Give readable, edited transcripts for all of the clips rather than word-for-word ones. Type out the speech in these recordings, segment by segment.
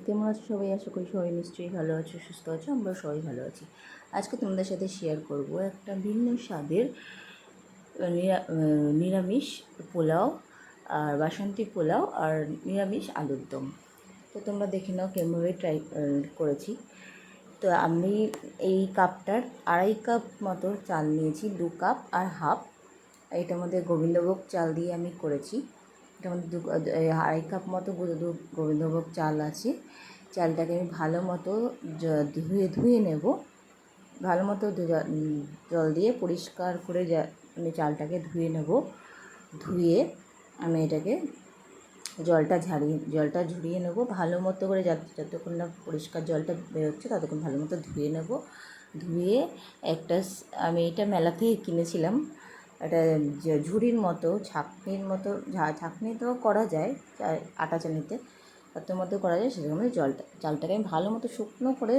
কেমন আছো সবাই? আশা করি সবাই নিশ্চয়ই ভালো আছো, সুস্থ আছো। আমরা সবাই ভালো আছি। আজকে তোমাদের সাথে শেয়ার করব একটা ভিন্ন স্বাদের নিরামিষ পোলাও আর বাসন্তী পোলাও আর নিরামিষ আলুর দম। তো তোমরা দেখে নাও কেমনভাবে ট্রাই করেছি। তো আমি এই কাপটার 2.5 কাপ মতো চাল নিয়েছি, 2 কাপ আর হাফ। এটার মধ্যে গোবিন্দভোগ চাল দিয়ে আমি করেছি। এটার মধ্যে 2.5 কাপ মতো গোবিন্দভোগ চাল আছে। চালটাকে আমি ভালো মতো ধুয়ে নেব। ভালো মতো জল দিয়ে পরিষ্কার করে আমি চালটাকে ধুয়ে নেব। ধুয়ে আমি এটাকে জলটা ঝরিয়ে নেব ভালো মতো করে, যতক্ষণ না পরিষ্কার জলটা বেরোচ্ছে ততক্ষণ ভালো মতো ধুয়ে নেব। ধুয়ে আমি এটা মেলা থেকে কিনেছিলাম, একটা ঝুড়ির মতো, ছাঁকনির মতো, ছাঁকনিতেও করা যায়, আটা চানিতে তার মতো করা যায়। সেরকম চালটাকে আমি ভালো মতো শুকনো করে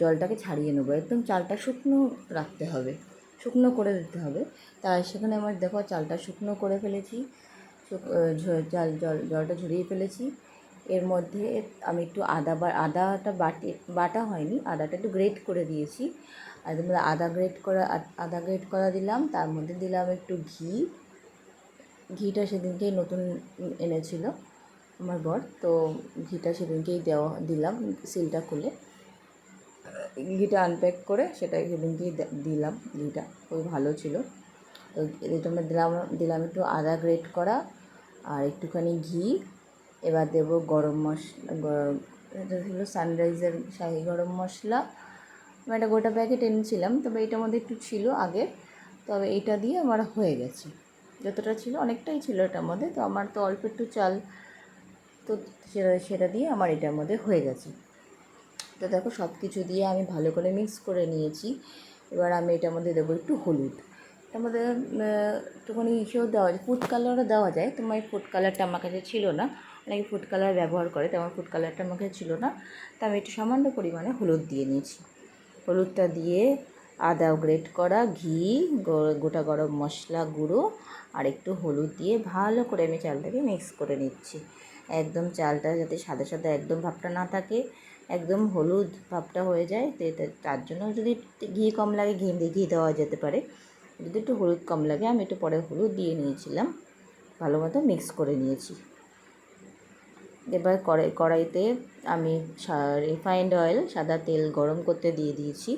জলটাকে ছাড়িয়ে নেবো। একদম চালটা শুকনো রাখতে হবে, শুকনো করে দিতে হবে। তাই সেখানে আমার দেখো চালটা শুকনো করে ফেলেছি, জলটা ঝরিয়ে ফেলেছি। এর মধ্যে আমি একটু আদাটা বাটা হয়নি, আদাটা একটু গ্রেট করে দিয়েছি। আর আদা গ্রেট করা দিলাম। তার মধ্যে দিলাম একটু ঘিটা সেদিনকেই নতুন এনেছিল আমার বর, তো ঘিটা সেদিনকেই দিলাম সিলটা খুলে। ঘিটা আনপ্যাক করে সেটা সেদিনকেই দিলাম। ঘিটা খুবই ভালো ছিল। তো এটা দিলাম একটু আদা গ্রেট করা আর একটুখানি ঘি। এবার দেবো গরম মশলা, এটা হলো সানরাইজের শাহি গরম মশলা। আমি একটা গোটা প্যাকেট এনেছিলাম, তবে এটার মধ্যে একটু ছিল আগে, তবে এটা দিয়ে আমার হয়ে গেছে। যতটা ছিল অনেকটাই ছিল এটার মধ্যে, তো আমার তো অল্প একটু চাল, তো সেটা দিয়ে আমার এটার মধ্যে হয়ে গেছে। তো দেখো সব কিছু দিয়ে আমি ভালো করে মিক্স করে নিয়েছি। এবার আমি এটার মধ্যে দেবো একটু হলুদ। এটার মধ্যে একটুখানি দেওয়া যায়, ফুড কালারও দেওয়া যায়। তোমার এই ফুড কালারটা আমার কাছে ছিল না, অনেকে ফুড কালার ব্যবহার করে, তো আমার ফুড কালারটা আমার কাছে ছিল না। তো আমি একটু সামান্য পরিমাণে হলুদ দিয়ে নিয়েছি। হলুদটা দিয়ে আদা গ্রেট করা, ঘি, গোটা গরম মশলা গুঁড়ো আর একটু হলুদ দিয়ে ভালো করে আমি চালটাকে মিক্স করে নিচ্ছি। একদম চালটা যাতে সাদা সাদা একদম ভাবটা না থাকে, একদম হলুদ ভাবটা হয়ে যায়। তো তার জন্য যদি ঘি কম লাগে ঘি দেওয়া যেতে পারে, যদি একটু হলুদ কম লাগে আমি একটু পরে হলুদ দিয়ে নিয়েছিলাম। ভালো মতো মিক্স করে নিয়েছি। এবার কড়াইতে আমি রিফাইন্ড অয়েল, সাদা তেল গরম করতে দিয়ে দিয়েছি।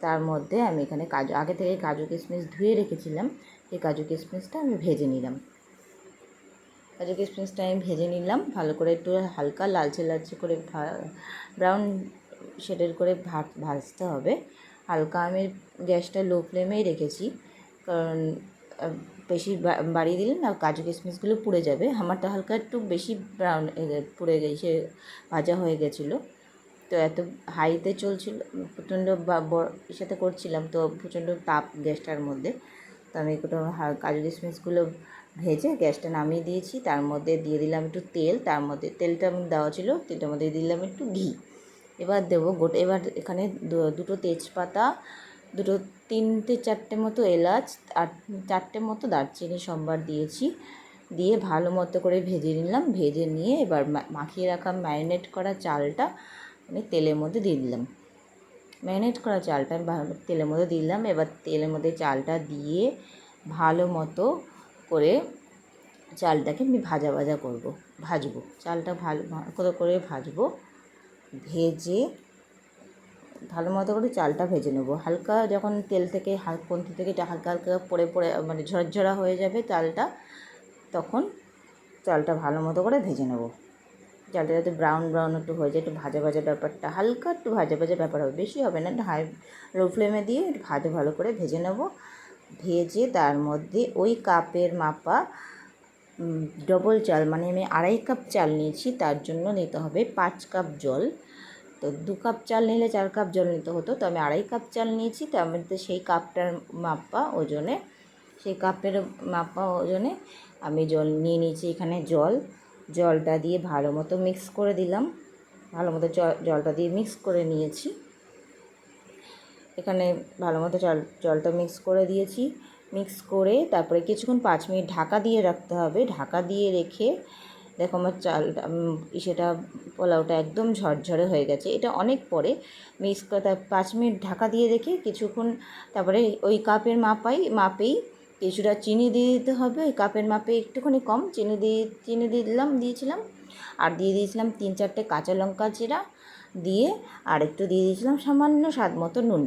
তার মধ্যে আমি এখানে আগে থেকে কাজু কিশমিশ ধুয়ে রেখেছিলাম, সেই কাজু কিশমিশটা আমি ভেজে নিলাম। ভালো করে, একটু হালকা লালচে লালচে করে ব্রাউন শেডের করে ভাজতে হবে। হালকা আমি গ্যাসটা লো ফ্লেমেই রেখেছি, কারণ বেশি বাড়িয়ে দিলে না কাজু কিশমিশগুলো পুড়ে যাবে। আমারটা হালকা একটু বেশি ব্রাউন পুড়ে গেছে, ভাজা হয়ে গেছিলো। তো এত হাইতে চলছিল, প্রচণ্ড সাথে করছিলাম, তো প্রচণ্ড তাপ গ্যাসটার মধ্যে। তো আমি একটু কাজু কিশমিশগুলো ভেজে গ্যাসটা নামিয়ে দিয়েছি। তার মধ্যে দিয়ে দিলাম একটু তেল, তার মধ্যে তেলটা দেওয়া ছিল, তেলটার মধ্যে দিলাম একটু ঘি। এবার দেবো এবার এখানে দুটো তেজপাতা, তিনটে চারটে মতো এলাচ আর 4টে মতো দারচিনি সম্বার দিয়েছি। দিয়ে ভালো মতো করে ভেজে নিলাম। ভেজে নিয়ে এবার মাখিয়ে রাখা ম্যারিনেট করা চালটা আমি তেলের মধ্যে দিয়ে দিলাম। এবার তেলের মধ্যে চালটা দিয়ে ভালো মতো করে চালটাকে আমি ভাজবো। চালটা ভালো করে ভাজবো। ভেজে ভালো মতো করে চালটা ভেজে নেবো। হালকা যখন তেল থেকে কড়াই থেকে হালকা হালকা পড়ে মানে ঝরঝরা হয়ে যাবে চালটা, তখন চালটা ভালো মতো করে ভেজে নেবো। চালটা যাতে ব্রাউন একটু হয়ে যায়, একটু ভাজা ভাজা ব্যাপারটা, হালকা একটু ভাজা ভাজা ব্যাপার হবে, বেশি হবে না। লো ফ্লেমে দিয়ে ভালো করে ভেজে নেব। ভেজে তার মধ্যে ওই কাপের মাপা ডবল চাল, মানে আমি 2.5 কাপ চাল নিয়েছি, তার জন্য নিতে হবে 5 কাপ জল। তো 2 কাপ চাল নিলে 4 কাপ জল নিতে হতো, তো আমি 2.5 কাপ চাল নিয়েছি। তার মধ্যে সেই কাপের মাপা ওজনে আমি জল নিয়ে নিয়েছি। এখানে জলটা দিয়ে ভালো মতো মিক্স করে দিলাম। ভালো মতো জলটা দিয়ে মিক্স করে নিয়েছি। এখানে ভালো মতো জলটা মিক্স করে দিয়েছি। মিক্স করে তারপরে কিছুক্ষণ 5 মিনিট ঢাকা দিয়ে রাখতে হবে। ঢাকা দিয়ে রেখে দেখো আমার চালটা সেটা পোলাওটা একদম ঝরঝরে হয়ে গেছে। এটা অনেক পরে মিক্স করে 5 মিনিট ঢাকা দিয়ে রেখে কিছুক্ষণ তারপরে ওই কাপের মাপেই কিছুটা চিনি দিয়ে দিতে হবে। ওই কাপের মাপে একটুখানি কম চিনি দিয়েছিলাম। আর দিয়ে দিয়েছিলাম 3-4টে কাঁচা লঙ্কা চিরা দিয়ে, আর একটু দিয়ে দিয়েছিলাম সামান্য স্বাদ মতো নুন।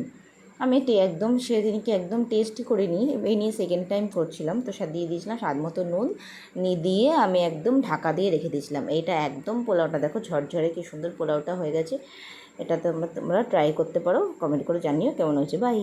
আমি একদম সেদিনকে একদম টেস্ট করে নিই, এই নিয়ে সেকেন্ড টাইম করছিলাম, তো দিয়ে দিয়েছিলাম স্বাদ মতো নুন দিয়ে আমি একদম ঢাকা দিয়ে রেখে দিয়েছিলাম। এইটা একদম পোলাওটা দেখো ঝরঝরে কী সুন্দর পোলাওটা হয়ে গেছে। এটা তোমরা ট্রাই করতে পারো, কমেন্ট করে জানিও কেমন হয়েছে। বাই।